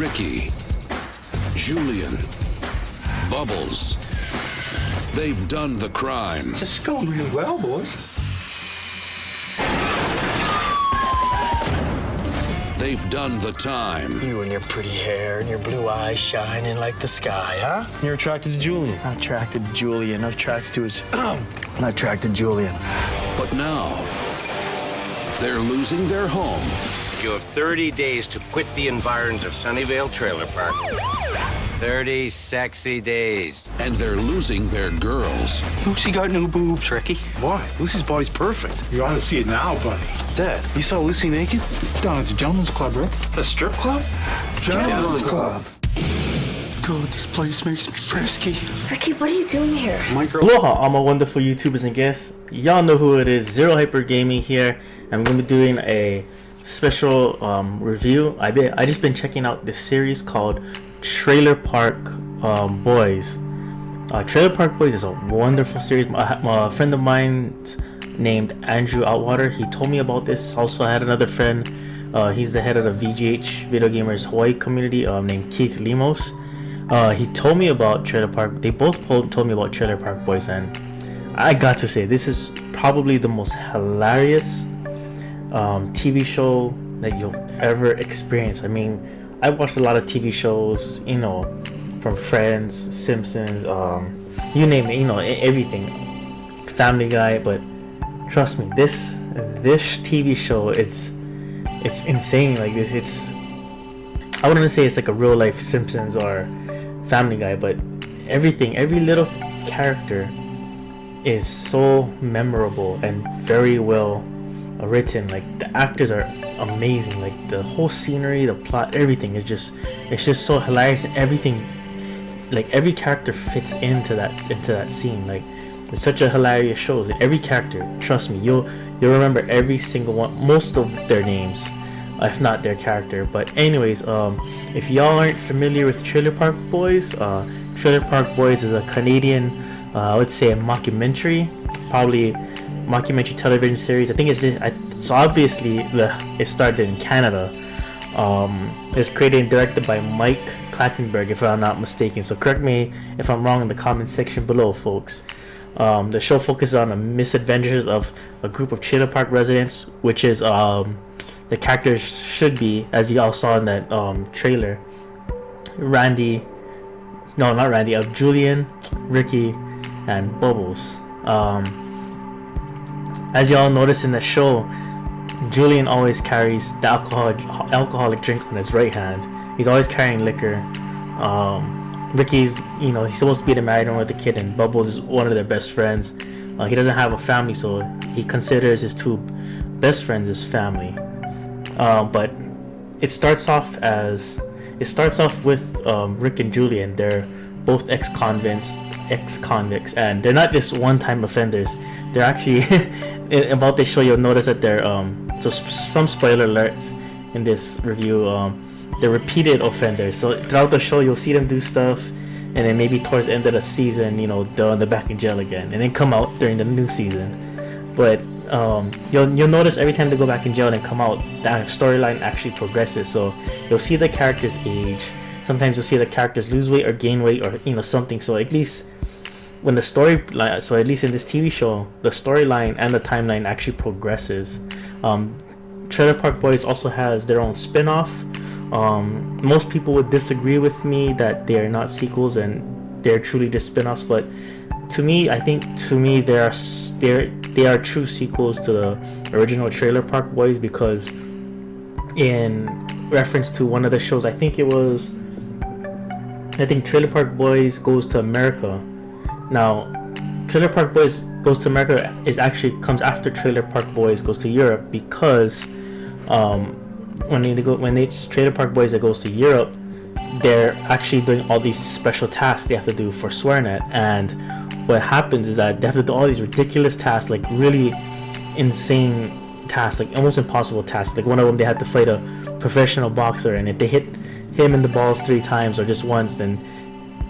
Ricky, Julian, Bubbles. They've done the crime. This is going really well, boys. They've done the time. You and your pretty hair and your blue eyes shining like the sky, huh? You're attracted to Julian. Not attracted to Julian. Not attracted to his... not attracted to Julian. But now, they're losing their home. You have 30 days to quit the environs of Sunnyvale Trailer Park. 30 sexy days. And they're losing their girls. Lucy got new boobs, Ricky. Why? Lucy's body's perfect. You ought to see it now, buddy. Dad, you saw Lucy naked? Down at the Gentleman's Club, Rick. The strip club? Gentleman's Club. God, this place makes me frisky. Ricky, what are you doing here? My girl. Aloha, all my wonderful YouTubers and guests. Y'all know who it is. ZeroHyperGaming here. I'm going to be doing a special review. I just been checking out this series called Trailer Park Boys. Trailer Park Boys is a wonderful series. A friend of mine named Andrew Outwater, he told me about this. Also, I had another friend. He's the head of the VGH Video Gamers Hawaii community, named Keith Limos. He told me about Trailer Park. They both told me about Trailer Park Boys, and I got to say, this is probably the most hilarious TV show that you'll ever experience. I mean, I watched a lot of TV shows, you know, from Friends, Simpsons, you name it, you know, everything, Family Guy. But trust me, this TV show, it's insane. Like it's I wouldn't say it's like a real life Simpsons or Family Guy, but everything, every little character is so memorable and very well written. Like the actors are amazing. Like the whole scenery, the plot, everything is it's just so hilarious, and everything, like every character fits into that scene. Like it's such a hilarious show. Like, every character, trust me, you'll remember every single one, most of their names, if not their character. But anyways, if y'all aren't familiar with Trailer Park Boys, Trailer Park Boys is a Canadian, I would say a mockumentary, probably mockumentary television series. I think so obviously it started in Canada. It's created and directed by Mike Clattenburg, if I'm not mistaken. So correct me if I'm wrong in the comment section below, folks. The show focuses on the misadventures of a group of Trailer Park residents, which is the characters should be, as you all saw in that trailer, Julian, Ricky, and Bubbles. As y'all notice in the show, Julian always carries the alcoholic drink on his right hand. He's always carrying liquor. Ricky's, you know, he's supposed to be the married one with the kid, and Bubbles is one of their best friends. He doesn't have a family, so he considers his two best friends his family. But it starts off with Rick and Julian. They're both ex-convicts, and they're not just one-time offenders. They're actually about this show, you'll notice that they're so some spoiler alerts in this review. They're repeated offenders. So throughout the show, you'll see them do stuff, and then maybe towards the end of the season, you know, they're back in jail again, and then come out during the new season. But you'll notice every time they go back in jail and come out, that storyline actually progresses. So you'll see the characters age. Sometimes you'll see the characters lose weight or gain weight, or you know, something. So at least when the storyline, so at least in this TV show, the storyline and the timeline actually progresses. Trailer Park Boys also has their own spin-off. Most people would disagree with me that they are not sequels and they're truly just spin-offs, but to me, they are true sequels to the original Trailer Park Boys, because in reference to one of the shows, I think Trailer Park Boys Goes to America. Now, Trailer Park Boys Goes to America comes after Trailer Park Boys Goes to Europe, because when Trailer Park Boys that goes to Europe, they're actually doing all these special tasks they have to do for Swearnet. And what happens is that they have to do all these ridiculous tasks, like really insane tasks, like almost impossible tasks. Like one of them, they had to fight a professional boxer, and if they hit him in the balls 3 times or just once, then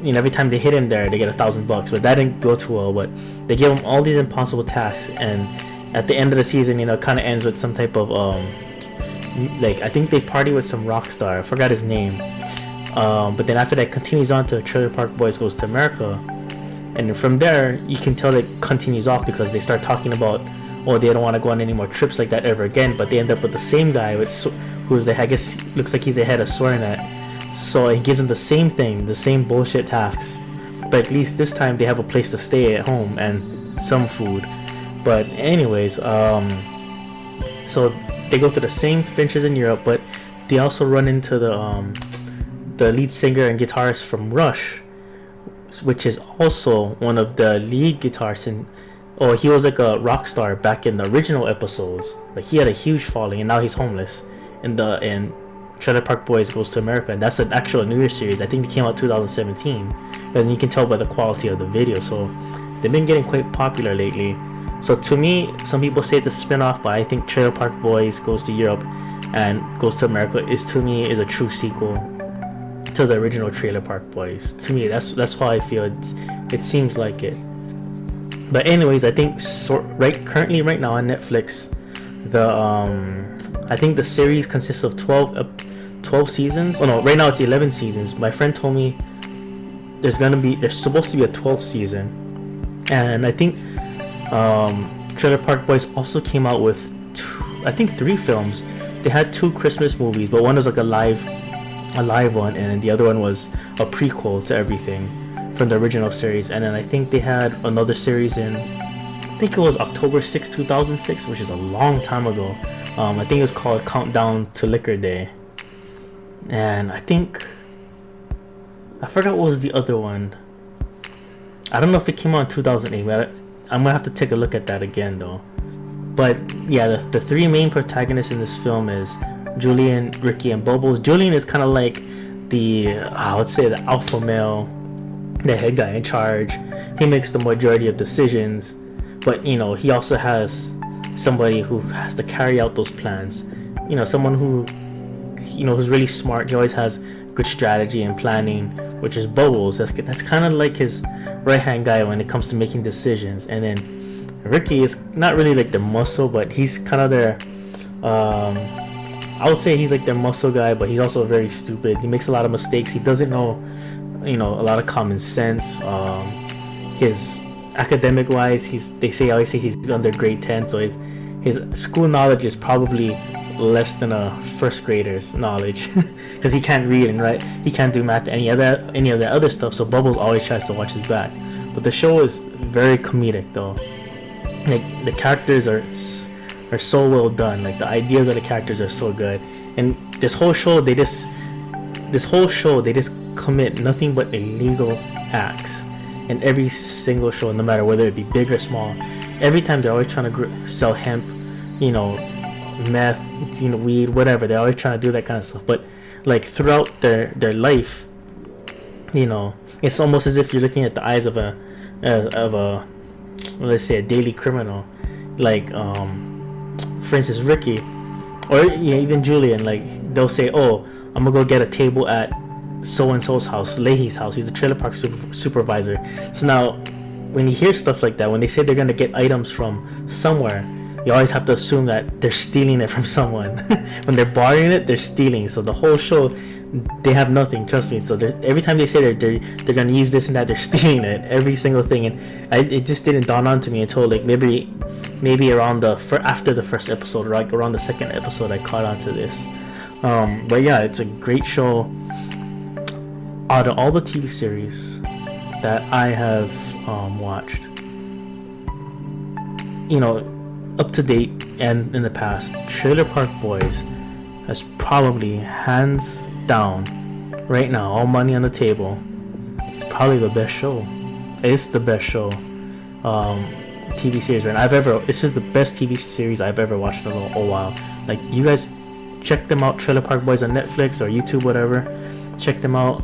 you know, every time they hit him there, they get $1,000 bucks. But that didn't go too well. But they give him all these impossible tasks, and at the end of the season, you know, it kind of ends with some type of like, I think they party with some rock star. I forgot his name. But then after that, continues on to Trailer Park Boys Goes to America, and from there you can tell it continues off because they start talking about, oh, they don't want to go on any more trips like that ever again. But they end up with the same guy who's I guess looks like he's the head of Swearnet. So he gives them the same thing, the same bullshit tasks. But at least this time they have a place to stay at home and some food. But anyways, so they go through the same adventures in Europe, but they also run into the lead singer and guitarist from Rush, which is also one of the lead guitarists in. Oh, he was like a rock star back in the original episodes. Like he had a huge following, and now he's homeless. In Trailer Park Boys Goes to America, and that's an actual New Year series. I think it came out 2017, and you can tell by the quality of the video. So they've been getting quite popular lately. So to me, some people say it's a spin-off, but I think Trailer Park Boys Goes to Europe and Goes to America is a true sequel to the original Trailer Park Boys. To me, that's how I feel. It seems like it. But anyways, I think currently right now on Netflix, I think the series consists of 12 seasons. Oh no, right now it's 11 seasons. My friend told me there's supposed to be a 12th season, and I think Trailer Park Boys also came out with 3 films. They had 2 Christmas movies, but one was like a live one, and then the other one was a prequel to everything from the original series. And then I think they had another series in, I think it was October 6, 2006, which is a long time ago. I think it was called Countdown to Liquor Day. And I forgot what was the other one. I don't know if it came out in 2008, but I'm gonna have to take a look at that again though. But yeah, the 3 main protagonists in this film is Julian, Ricky, and Bubbles. Julian is kind of like I would say the alpha male, the head guy in charge. He makes the majority of decisions, but he also has somebody who has to carry out those plans. Someone who who's really smart. He always has good strategy and planning, which is Bubbles. That's kind of like his right hand guy when it comes to making decisions. And then Ricky is not really like the muscle, but he's kind of their I would say he's like their muscle guy, but he's also very stupid. He makes a lot of mistakes. He doesn't know a lot of common sense. His academic wise, I always say he's under grade 10, so his school knowledge is probably less than a first grader's knowledge because he can't read and write. He can't do math, any of that other stuff. So Bubbles always tries to watch his back. But the show is very comedic though. Like the characters are so well done. Like the ideas of the characters are so good. And this whole show they just commit nothing but illegal acts in every single show, no matter whether it be big or small. Every time they're always trying to sell hemp, meth, weed, whatever. They're always trying to do that kind of stuff. But like throughout their life, it's almost as if you're looking at the eyes of a let's say a daily criminal. Like for instance, Ricky, or even Julian, like they'll say, oh, I'm gonna go get a table at so and so's house, Leahy's house. He's the trailer park supervisor. So now when you hear stuff like that, when they say they're gonna get items from somewhere, you always have to assume that they're stealing it from someone. When they're borrowing it, they're stealing. So the whole show, they have nothing, trust me. So every time they say they're gonna use this and that, they're stealing it, every single thing. And it just didn't dawn on to me until like maybe around after the first episode, like around the second episode, I caught on to this. But yeah, it's a great show. Out of all the TV series that I have watched, up to date and in the past, Trailer Park Boys has probably hands down, right now, all money on the table, it's probably the best show. It's the best show TV series this is the best TV series I've ever watched in a while. Like, you guys check them out, Trailer Park Boys on Netflix or YouTube, whatever. Check them out.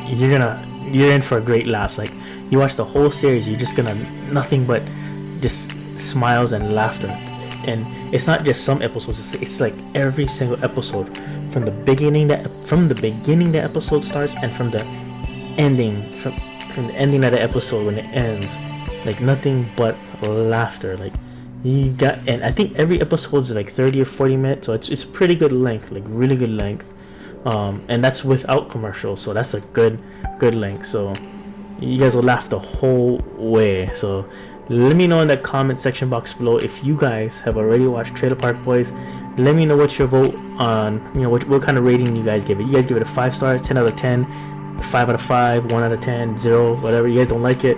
You're in for a great laugh. Like, you watch the whole series, you're just gonna nothing but just smiles and laughter. And it's not just some episodes, it's like every single episode, from the beginning that episode starts, and from the ending, from the ending of the episode when it ends, like nothing but laughter. Like, and I think every episode is like 30 or 40 minutes, so it's pretty good length, like really good length. and that's without commercials, so that's a good link. So you guys will laugh the whole way. So let me know in the comment section box below if you guys have already watched Trailer Park Boys. Let me know what's your vote on, you know, what kind of rating you guys give it. You guys give it a 5 stars, 10 out of 10, 5 out of 5, 1 out of 10, 0, whatever. You guys don't like it,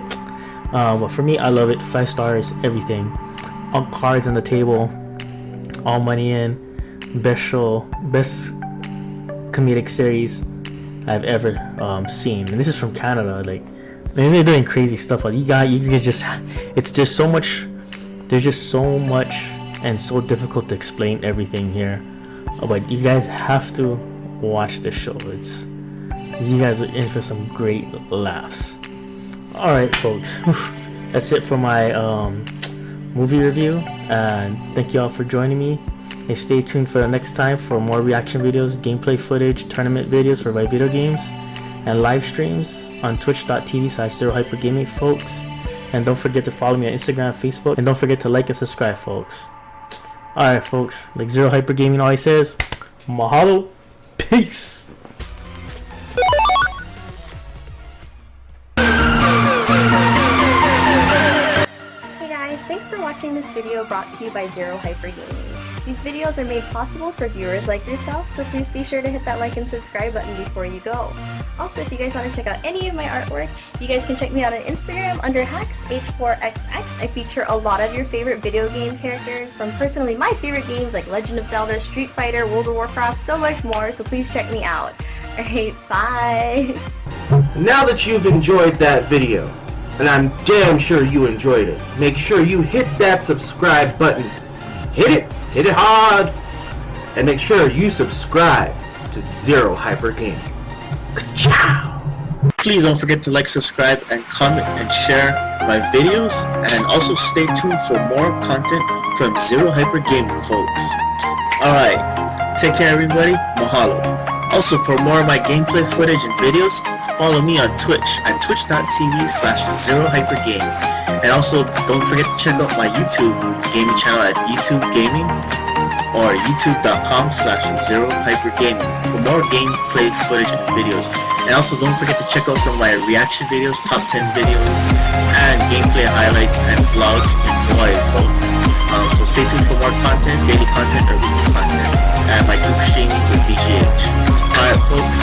but for me, I love it. 5 stars, everything. All cards on the table, all money in. Best show, best comedic series I've ever seen, and this is from Canada. Like, they're doing crazy stuff. Like, you can just, it's just so much. There's just so much and so difficult to explain everything here, but you guys have to watch this show. It's, you guys are in for some great laughs. All right, folks, that's it for my movie review, and thank you all for joining me. And stay tuned for the next time for more reaction videos, gameplay footage, tournament videos for my video games, and live streams on twitch.tv/ZeroHyperGaming, folks. And don't forget to follow me on Instagram, Facebook, and don't forget to like and subscribe, folks. Alright, folks, like ZeroHyperGaming always says, mahalo, peace. Hey guys, thanks for watching this video brought to you by ZeroHyperGaming. These videos are made possible for viewers like yourself, so please be sure to hit that like and subscribe button before you go. Also, if you guys want to check out any of my artwork, you guys can check me out on Instagram under HacksH4XX. I feature a lot of your favorite video game characters, from personally my favorite games like Legend of Zelda, Street Fighter, World of Warcraft, so much more, so please check me out. Alright, bye! Now that you've enjoyed that video, and I'm damn sure you enjoyed it, make sure you hit that subscribe button. Hit it hard, and make sure you subscribe to ZeroHyperGaming. Ka-chow! Please don't forget to like, subscribe, and comment and share my videos, and also stay tuned for more content from ZeroHyperGaming, folks. Alright, take care everybody, mahalo. Also, for more of my gameplay footage and videos, follow me on Twitch at twitch.tv/ZeroHyperGaming. And also, don't forget to check out my YouTube gaming channel at YouTube Gaming or youtube.com/ZeroHyperGaming for more gameplay footage and videos. And also, don't forget to check out some of my reaction videos, top 10 videos, and gameplay highlights and vlogs in Hawaii, folks. So stay tuned for more content, daily content, or weekly content, and my group streaming with VGH. Alright, folks,